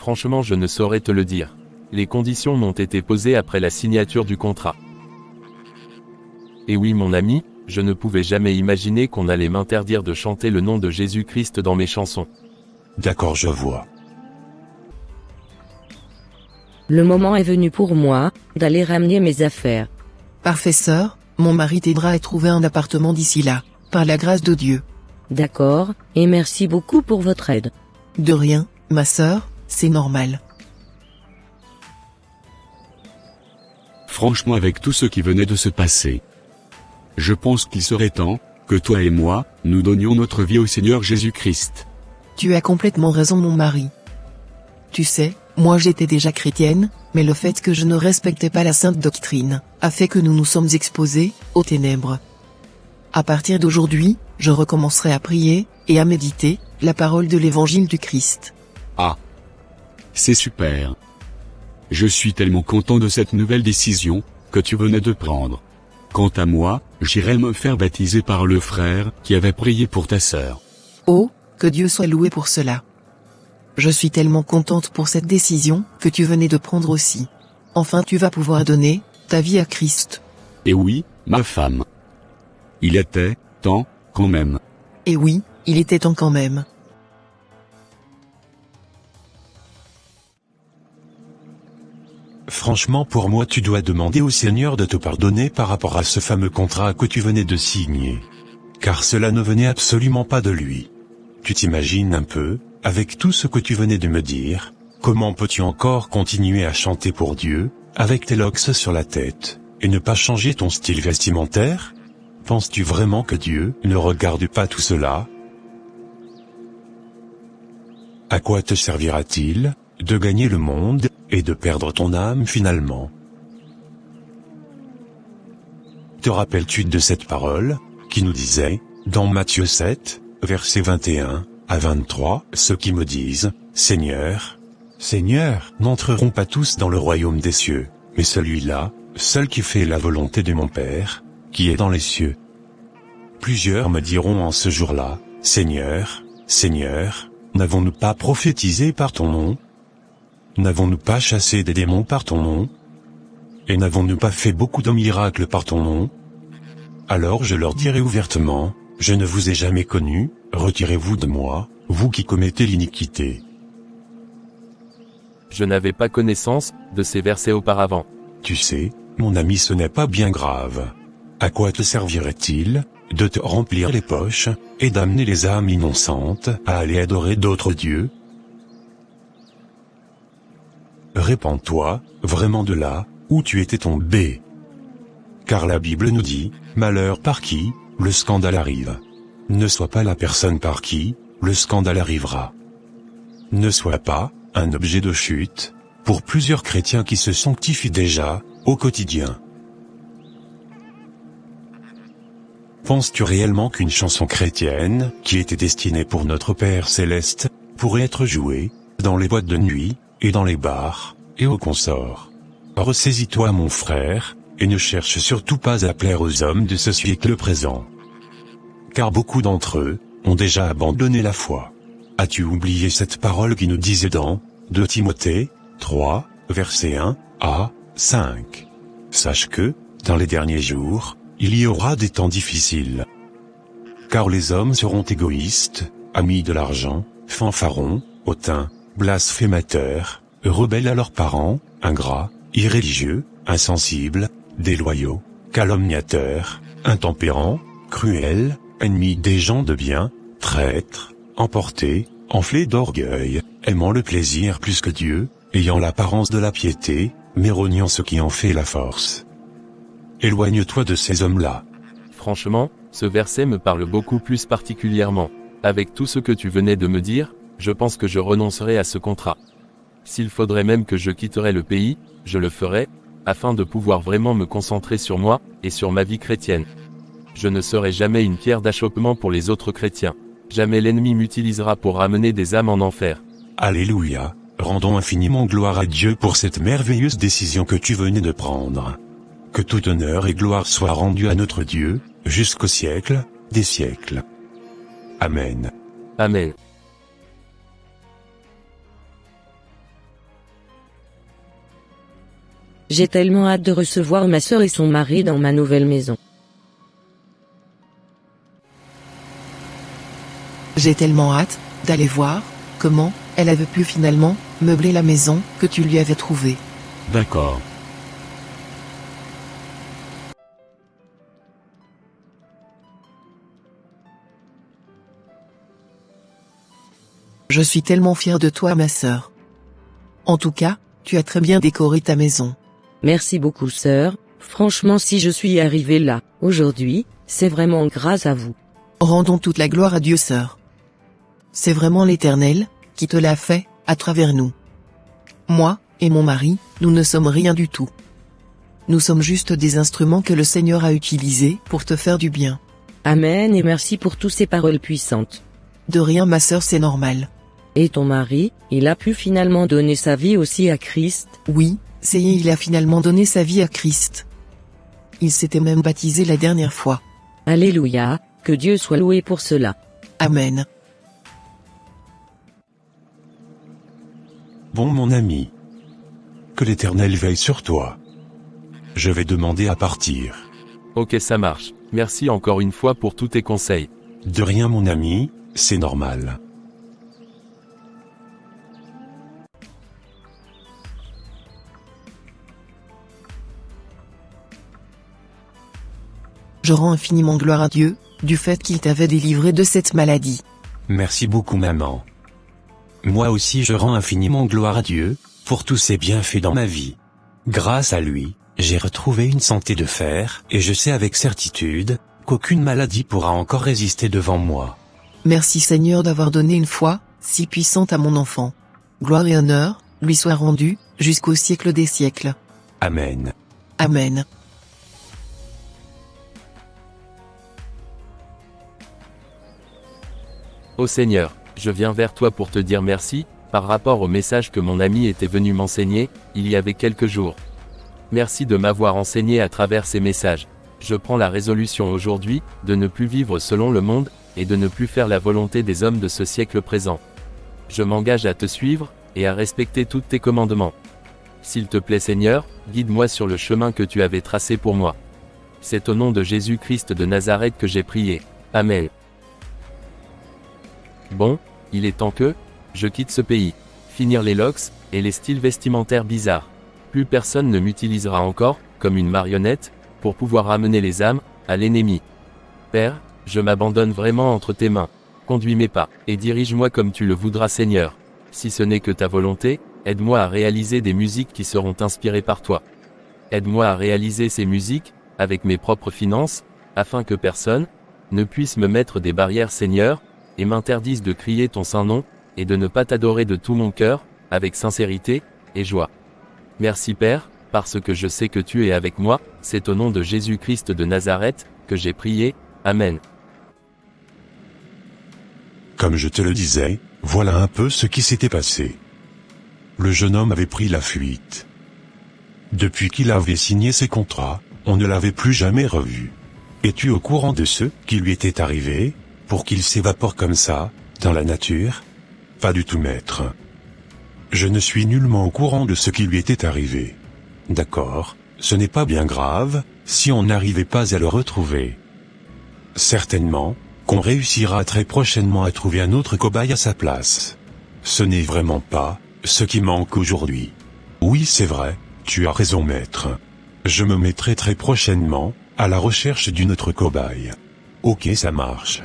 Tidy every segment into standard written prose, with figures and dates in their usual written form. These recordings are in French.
Franchement, je ne saurais te le dire. Les conditions m'ont été posées après la signature du contrat. Et oui, mon ami, je ne pouvais jamais imaginer qu'on allait m'interdire de chanter le nom de Jésus-Christ dans mes chansons. D'accord, je vois. Le moment est venu pour moi, d'aller ramener mes affaires. Parfait sœur, mon mari t'aidera à trouver un appartement d'ici là, par la grâce de Dieu. D'accord, et merci beaucoup pour votre aide. De rien, ma sœur, c'est normal. Franchement, avec tout ce qui venait de se passer, je pense qu'il serait temps que toi et moi, nous donnions notre vie au Seigneur Jésus-Christ. Tu as complètement raison mon mari. Tu sais, moi j'étais déjà chrétienne, mais le fait que je ne respectais pas la sainte doctrine, a fait que nous nous sommes exposés aux ténèbres. À partir d'aujourd'hui, je recommencerai à prier, et à méditer, la parole de l'évangile du Christ. Ah, c'est super. Je suis tellement content de cette nouvelle décision que tu venais de prendre. Quant à moi, j'irai me faire baptiser par le frère qui avait prié pour ta sœur. Oh, que Dieu soit loué pour cela. Je suis tellement contente pour cette décision que tu venais de prendre aussi. Enfin tu vas pouvoir donner ta vie à Christ. Et oui, ma femme. Il était temps, quand même. Et oui, il était temps quand même. Franchement, pour moi, tu dois demander au Seigneur de te pardonner par rapport à ce fameux contrat que tu venais de signer. Car cela ne venait absolument pas de lui. Tu t'imagines un peu, avec tout ce que tu venais de me dire, comment peux-tu encore continuer à chanter pour Dieu, avec tes locks sur la tête, et ne pas changer ton style vestimentaire? Penses-tu vraiment que Dieu ne regarde pas tout cela? À quoi te servira-t-il de gagner le monde, et de perdre ton âme finalement? Te rappelles-tu de cette parole, qui nous disait, dans Matthieu 7, versets 21 à 23, ceux qui me disent, Seigneur, Seigneur, n'entreront pas tous dans le royaume des cieux, mais celui-là, seul qui fait la volonté de mon Père, qui est dans les cieux. Plusieurs me diront en ce jour-là, Seigneur, Seigneur, n'avons-nous pas prophétisé par ton nom? N'avons-nous pas chassé des démons par ton nom? Et n'avons-nous pas fait beaucoup de miracles par ton nom? Alors je leur dirai ouvertement, je ne vous ai jamais connu, retirez-vous de moi, vous qui commettez l'iniquité. Je n'avais pas connaissance de ces versets auparavant. Tu sais, mon ami, ce n'est pas bien grave. À quoi te servirait-il de te remplir les poches, et d'amener les âmes innocentes à aller adorer d'autres dieux? Répands-toi, vraiment de là, où tu étais tombé. Car la Bible nous dit, malheur par qui, le scandale arrive. Ne sois pas la personne par qui, le scandale arrivera. Ne sois pas, un objet de chute, pour plusieurs chrétiens qui se sanctifient déjà, au quotidien. Penses-tu réellement qu'une chanson chrétienne, qui était destinée pour notre Père Céleste, pourrait être jouée, dans les boîtes de nuit, et dans les bars, et aux consorts? Ressaisis-toi mon frère, et ne cherche surtout pas à plaire aux hommes de ce siècle présent. Car beaucoup d'entre eux, ont déjà abandonné la foi. As-tu oublié cette parole qui nous disait dans 2 Timothée 3, verset 1 à 5? Sache que, dans les derniers jours, il y aura des temps difficiles. Car les hommes seront égoïstes, amis de l'argent, fanfarons, hautains, blasphémateurs, rebelles à leurs parents, ingrats, irréligieux, insensibles, déloyaux, calomniateurs, intempérants, cruels, ennemis des gens de bien, traîtres, emportés, enflés d'orgueil, aimant le plaisir plus que Dieu, ayant l'apparence de la piété, mais reniant ce qui en fait la force. Éloigne-toi de ces hommes-là. Franchement, ce verset me parle beaucoup plus particulièrement. Avec tout ce que tu venais de me dire, je pense que je renoncerai à ce contrat. S'il faudrait même que je quitterais le pays, je le ferai, afin de pouvoir vraiment me concentrer sur moi, et sur ma vie chrétienne. Je ne serai jamais une pierre d'achoppement pour les autres chrétiens. Jamais l'ennemi m'utilisera pour ramener des âmes en enfer. Alléluia, rendons infiniment gloire à Dieu pour cette merveilleuse décision que tu venais de prendre. Que tout honneur et gloire soient rendus à notre Dieu, jusqu'au siècle des siècles. Amen. Amen. J'ai tellement hâte de recevoir ma sœur et son mari dans ma nouvelle maison. J'ai tellement hâte d'aller voir comment elle avait pu finalement meubler la maison que tu lui avais trouvée. D'accord. Je suis tellement fière de toi, ma sœur. En tout cas, tu as très bien décoré ta maison. Merci beaucoup sœur, franchement si je suis arrivée là, aujourd'hui, c'est vraiment grâce à vous. Rendons toute la gloire à Dieu, sœur. C'est vraiment l'Éternel qui te l'a fait, à travers nous. Moi, et mon mari, nous ne sommes rien du tout. Nous sommes juste des instruments que le Seigneur a utilisés pour te faire du bien. Amen et merci pour toutes ces paroles puissantes. De rien, ma sœur, c'est normal. Et ton mari, il a pu finalement donner sa vie aussi à Christ? Oui, il a finalement donné sa vie à Christ. Il s'était même baptisé la dernière fois. Alléluia, que Dieu soit loué pour cela. Amen. Bon mon ami. Que l'Éternel veille sur toi. Je vais demander à partir. Ok, ça marche. Merci encore une fois pour tous tes conseils. De rien mon ami, c'est normal. Je rends infiniment gloire à Dieu, du fait qu'il t'avait délivré de cette maladie. Merci beaucoup maman. Moi aussi je rends infiniment gloire à Dieu, pour tous ses bienfaits dans ma vie. Grâce à lui, j'ai retrouvé une santé de fer, et je sais avec certitude, qu'aucune maladie pourra encore résister devant moi. Merci Seigneur d'avoir donné une foi si puissante à mon enfant. Gloire et honneur lui soient rendus, jusqu'au siècle des siècles. Amen. Amen. Ô Seigneur, je viens vers toi pour te dire merci, par rapport au message que mon ami était venu m'enseigner, il y avait quelques jours. Merci de m'avoir enseigné à travers ces messages. Je prends la résolution aujourd'hui, de ne plus vivre selon le monde, et de ne plus faire la volonté des hommes de ce siècle présent. Je m'engage à te suivre, et à respecter tous tes commandements. S'il te plaît Seigneur, guide-moi sur le chemin que tu avais tracé pour moi. C'est au nom de Jésus-Christ de Nazareth que j'ai prié. Amen. Bon, il est temps que je quitte ce pays. Finir les locks et les styles vestimentaires bizarres. Plus personne ne m'utilisera encore, comme une marionnette, pour pouvoir amener les âmes à l'ennemi. Père, je m'abandonne vraiment entre tes mains. Conduis mes pas, et dirige-moi comme tu le voudras Seigneur. Si ce n'est que ta volonté, aide-moi à réaliser des musiques qui seront inspirées par toi. Aide-moi à réaliser ces musiques, avec mes propres finances, afin que personne ne puisse me mettre des barrières Seigneur, et m'interdise de crier ton saint nom, et de ne pas t'adorer de tout mon cœur, avec sincérité et joie. Merci Père, parce que je sais que tu es avec moi, c'est au nom de Jésus-Christ de Nazareth, que j'ai prié. Amen. Comme je te le disais, voilà un peu ce qui s'était passé. Le jeune homme avait pris la fuite. Depuis qu'il avait signé ses contrats, on ne l'avait plus jamais revu. Es-tu au courant de ce qui lui était arrivé, pour qu'il s'évapore comme ça, dans la nature? Pas du tout maître. Je ne suis nullement au courant de ce qui lui était arrivé. D'accord, ce n'est pas bien grave, si on n'arrivait pas à le retrouver. Certainement, qu'on réussira très prochainement à trouver un autre cobaye à sa place. Ce n'est vraiment pas ce qui manque aujourd'hui. Oui, c'est vrai, tu as raison maître. Je me mettrai très prochainement à la recherche d'une autre cobaye. Ok, ça marche.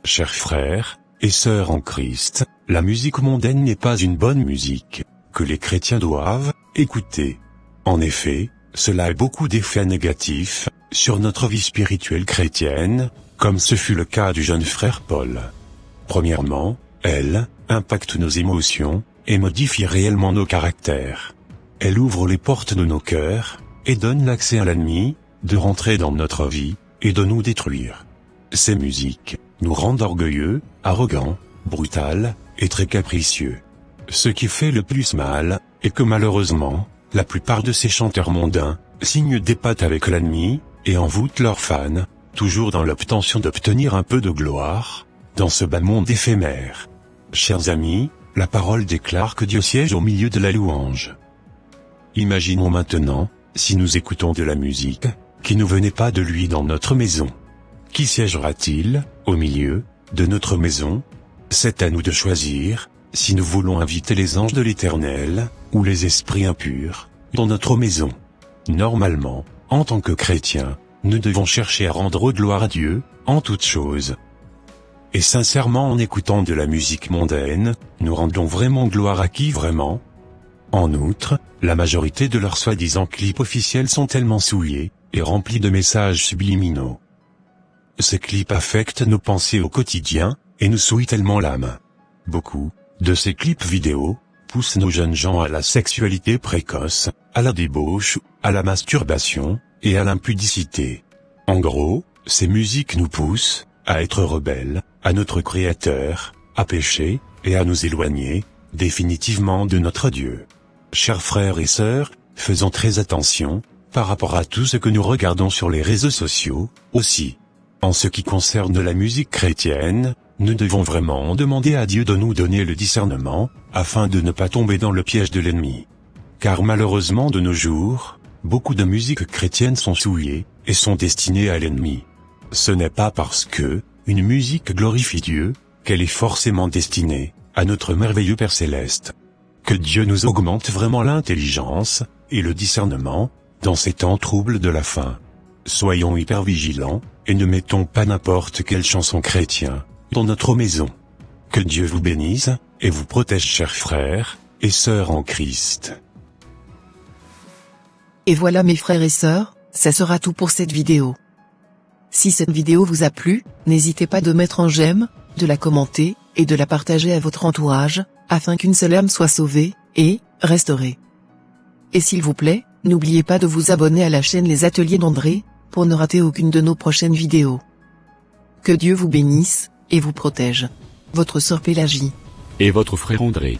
Chers frères et sœurs en Christ, la musique mondaine n'est pas une bonne musique, que les chrétiens doivent écouter. En effet, cela a beaucoup d'effets négatifs sur notre vie spirituelle chrétienne, comme ce fut le cas du jeune frère Paul. Premièrement, elle impacte nos émotions et modifie réellement nos caractères. Elle ouvre les portes de nos cœurs et donne l'accès à l'ennemi de rentrer dans notre vie et de nous détruire. Ces musiques nous rendent orgueilleux, arrogants, brutals et très capricieux. Ce qui fait le plus mal est que malheureusement, la plupart de ces chanteurs mondains signent des pactes avec l'ennemi et envoûtent leurs fans toujours dans l'obtention d'obtenir un peu de gloire, dans ce bas monde éphémère. Chers amis, la parole déclare que Dieu siège au milieu de la louange. Imaginons maintenant, si nous écoutons de la musique, qui ne venait pas de lui dans notre maison. Qui siégera-t-il, au milieu, de notre maison? C'est à nous de choisir, si nous voulons inviter les anges de l'Éternel, ou les esprits impurs, dans notre maison. Normalement, en tant que chrétiens, nous devons chercher à rendre gloire à Dieu, en toutes choses. Et sincèrement, en écoutant de la musique mondaine, nous rendons vraiment gloire à qui vraiment? En outre, la majorité de leurs soi-disant clips officiels sont tellement souillés, et remplis de messages subliminaux. Ces clips affectent nos pensées au quotidien, et nous souillent tellement l'âme. Beaucoup de ces clips vidéo poussent nos jeunes gens à la sexualité précoce, à la débauche, à la masturbation, et à l'impudicité. En gros, ces musiques nous poussent à être rebelles, à notre Créateur, à pécher, et à nous éloigner, définitivement de notre Dieu. Chers frères et sœurs, faisons très attention, par rapport à tout ce que nous regardons sur les réseaux sociaux, aussi. En ce qui concerne la musique chrétienne, nous devons vraiment demander à Dieu de nous donner le discernement, afin de ne pas tomber dans le piège de l'ennemi. Car malheureusement de nos jours, beaucoup de musiques chrétiennes sont souillées, et sont destinées à l'ennemi. Ce n'est pas parce que une musique glorifie Dieu, qu'elle est forcément destinée à notre merveilleux Père Céleste. Que Dieu nous augmente vraiment l'intelligence, et le discernement, dans ces temps troubles de la fin. Soyons hyper vigilants, et ne mettons pas n'importe quelle chanson chrétienne dans notre maison. Que Dieu vous bénisse, et vous protège chers frères et sœurs en Christ. Et voilà mes frères et sœurs, ça sera tout pour cette vidéo. Si cette vidéo vous a plu, n'hésitez pas de mettre un j'aime, de la commenter, et de la partager à votre entourage, afin qu'une seule âme soit sauvée, et restaurée. Et s'il vous plaît, n'oubliez pas de vous abonner à la chaîne Les Ateliers d'André, pour ne rater aucune de nos prochaines vidéos. Que Dieu vous bénisse, et vous protège. Votre sœur Pélagie. Et votre frère André.